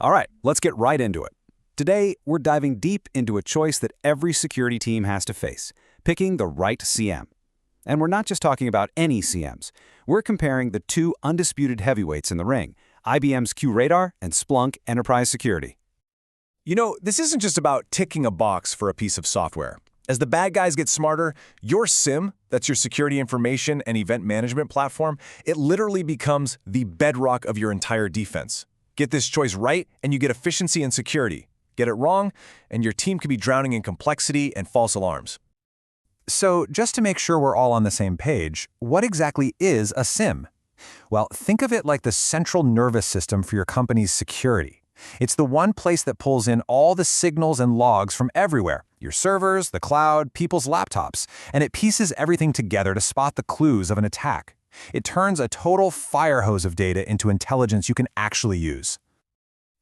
All right, let's get right into it. Today, we're diving deep into a choice that every security team has to face, picking the right CM. And we're not just talking about any CMs. We're comparing the two undisputed heavyweights in the ring, IBM's QRadar and Splunk Enterprise Security. You know, this isn't just about ticking a box for a piece of software. As the bad guys get smarter, your SIEM, that's your security information and event management platform, it literally becomes the bedrock of your entire defense. Get this choice right, and you get efficiency and security. Get it wrong, and your team could be drowning in complexity and false alarms. So, just to make sure we're all on the same page, what exactly is a SIEM? Well, think of it like the central nervous system for your company's security. It's the one place that pulls in all the signals and logs from everywhere, your servers, the cloud, people's laptops, and it pieces everything together to spot the clues of an attack. It turns a total fire hose of data into intelligence you can actually use.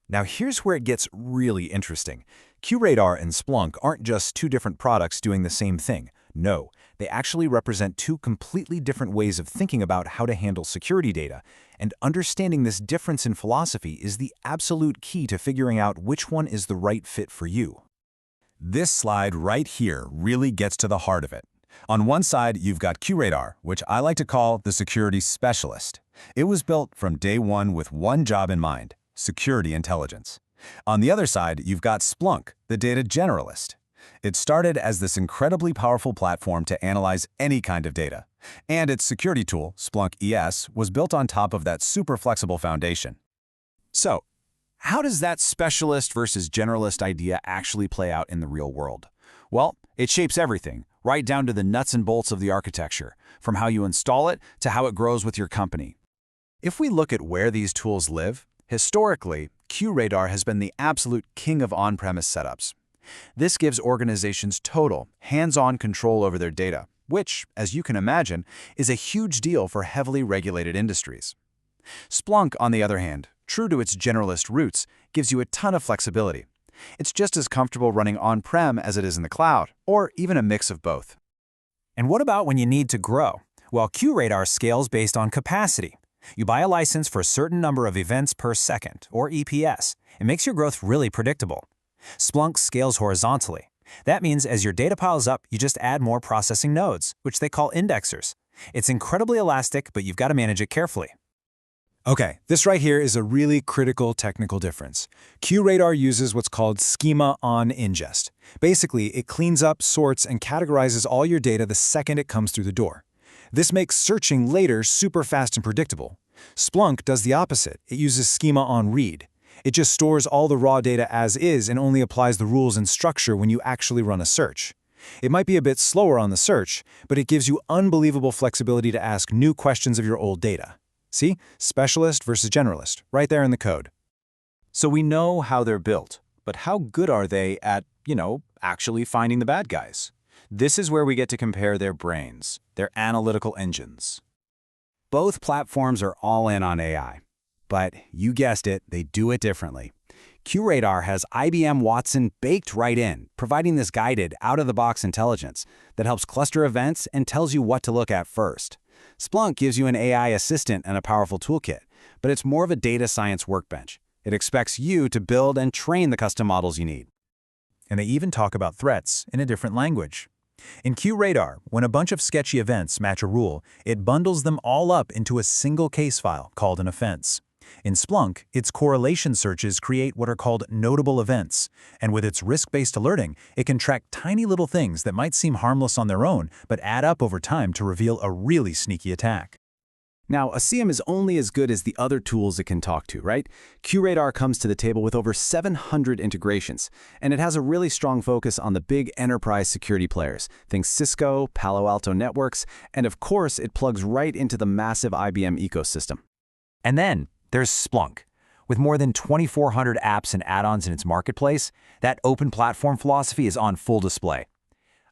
Now here's where it gets really interesting. QRadar and Splunk aren't just two different products doing the same thing. No, they actually represent two completely different ways of thinking about how to handle security data, and understanding this difference in philosophy is the absolute key to figuring out which one is the right fit for you. This slide right here really gets to the heart of it. On one side, you've got QRadar, which I like to call the security specialist. It was built from day one with one job in mind: security intelligence. On the other side, you've got Splunk, the data generalist. It started as this incredibly powerful platform to analyze any kind of data. And its security tool, Splunk ES, was built on top of that super flexible foundation. So, how does that specialist versus generalist idea actually play out in the real world? Well, it shapes everything, right down to the nuts and bolts of the architecture, from how you install it to how it grows with your company. If we look at where these tools live, historically, QRadar has been the absolute king of on-premise setups. This gives organizations total, hands-on control over their data, which, as you can imagine, is a huge deal for heavily regulated industries. Splunk, on the other hand, true to its generalist roots, gives you a ton of flexibility. It's just as comfortable running on-prem as it is in the cloud, or even a mix of both. And what about when you need to grow? Well, QRadar scales based on capacity. You buy a license for a certain number of events per second, or EPS. It makes your growth really predictable. Splunk scales horizontally. That means as your data piles up, you just add more processing nodes, which they call indexers. It's incredibly elastic, but you've got to manage it carefully. Okay, this right here is a really critical technical difference. QRadar uses what's called schema-on-ingest. Basically, it cleans up, sorts, and categorizes all your data the second it comes through the door. This makes searching later super fast and predictable. Splunk does the opposite. It uses schema-on-read. It just stores all the raw data as is and only applies the rules and structure when you actually run a search. It might be a bit slower on the search, but it gives you unbelievable flexibility to ask new questions of your old data. See? Specialist versus generalist, right there in the code. So we know how they're built, but how good are they at, actually finding the bad guys? This is where we get to compare their brains, their analytical engines. Both platforms are all in on AI. But you guessed it, they do it differently. QRadar has IBM Watson baked right in, providing this guided, out-of-the-box intelligence that helps cluster events and tells you what to look at first. Splunk gives you an AI assistant and a powerful toolkit, but it's more of a data science workbench. It expects you to build and train the custom models you need. And they even talk about threats in a different language. In QRadar, when a bunch of sketchy events match a rule, it bundles them all up into a single case file called an offense. In Splunk, its correlation searches create what are called notable events, and with its risk-based alerting, it can track tiny little things that might seem harmless on their own, but add up over time to reveal a really sneaky attack. Now, a CM is only as good as the other tools it can talk to, right? QRadar comes to the table with over 700 integrations, and it has a really strong focus on the big enterprise security players. Think Cisco, Palo Alto Networks, and of course, it plugs right into the massive IBM ecosystem. And then, there's Splunk. With more than 2,400 apps and add-ons in its marketplace, that open platform philosophy is on full display.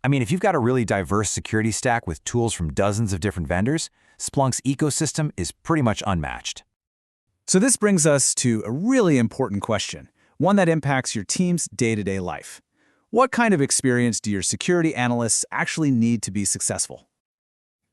I mean, if you've got a really diverse security stack with tools from dozens of different vendors, Splunk's ecosystem is pretty much unmatched. So this brings us to a really important question, one that impacts your team's day-to-day life. What kind of experience do your security analysts actually need to be successful?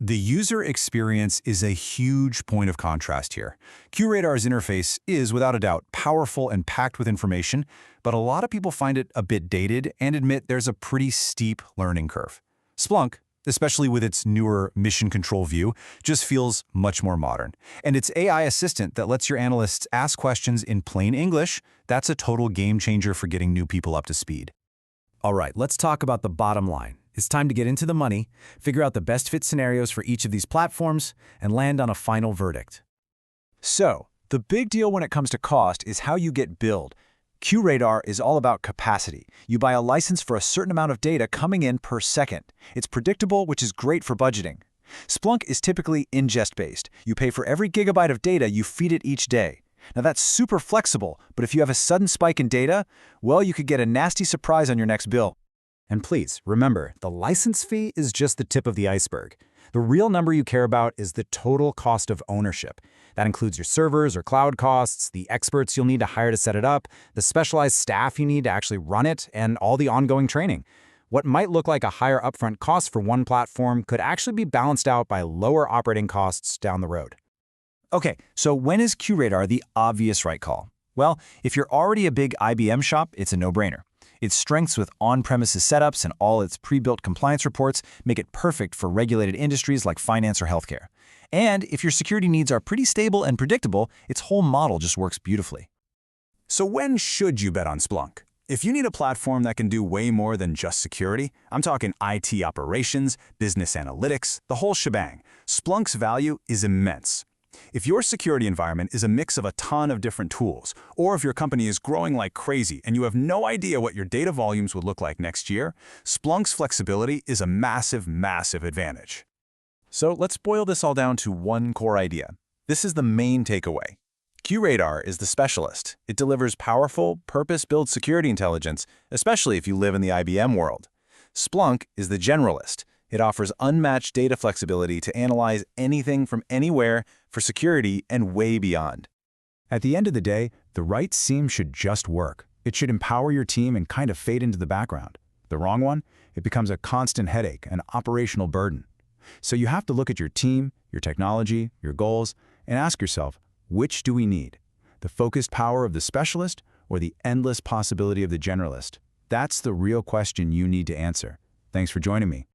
The user experience is a huge point of contrast here. QRadar's interface is, without a doubt, powerful and packed with information, but a lot of people find it a bit dated and admit there's a pretty steep learning curve. Splunk, especially with its newer mission control view, just feels much more modern. And its AI assistant that lets your analysts ask questions in plain English, that's a total game changer for getting new people up to speed. All right, let's talk about the bottom line. It's time to get into the money, figure out the best fit scenarios for each of these platforms, and land on a final verdict. So, the big deal when it comes to cost is how you get billed. QRadar is all about capacity. You buy a license for a certain amount of data coming in per second. It's predictable, which is great for budgeting. Splunk is typically ingest-based. You pay for every gigabyte of data you feed it each day. Now that's super flexible, but if you have a sudden spike in data, well, you could get a nasty surprise on your next bill. And please, remember, the license fee is just the tip of the iceberg. The real number you care about is the total cost of ownership. That includes your servers or cloud costs, the experts you'll need to hire to set it up, the specialized staff you need to actually run it, and all the ongoing training. What might look like a higher upfront cost for one platform could actually be balanced out by lower operating costs down the road. Okay, so when is QRadar the obvious right call? Well, if you're already a big IBM shop, it's a no-brainer. Its strengths with on-premises setups and all its pre-built compliance reports make it perfect for regulated industries like finance or healthcare. And if your security needs are pretty stable and predictable, its whole model just works beautifully. So when should you bet on Splunk? If you need a platform that can do way more than just security, I'm talking IT operations, business analytics, the whole shebang, Splunk's value is immense. If your security environment is a mix of a ton of different tools, or if your company is growing like crazy and you have no idea what your data volumes would look like next year, Splunk's flexibility is a massive, massive advantage. So let's boil this all down to one core idea. This is the main takeaway. QRadar is the specialist. It delivers powerful, purpose-built security intelligence, especially if you live in the IBM world. Splunk is the generalist. It offers unmatched data flexibility to analyze anything from anywhere for security and way beyond. At the end of the day, the right SIEM should just work. It should empower your team and kind of fade into the background. The wrong one, it becomes a constant headache, an operational burden. So you have to look at your team, your technology, your goals, and ask yourself, which do we need? The focused power of the specialist or the endless possibility of the generalist? That's the real question you need to answer. Thanks for joining me.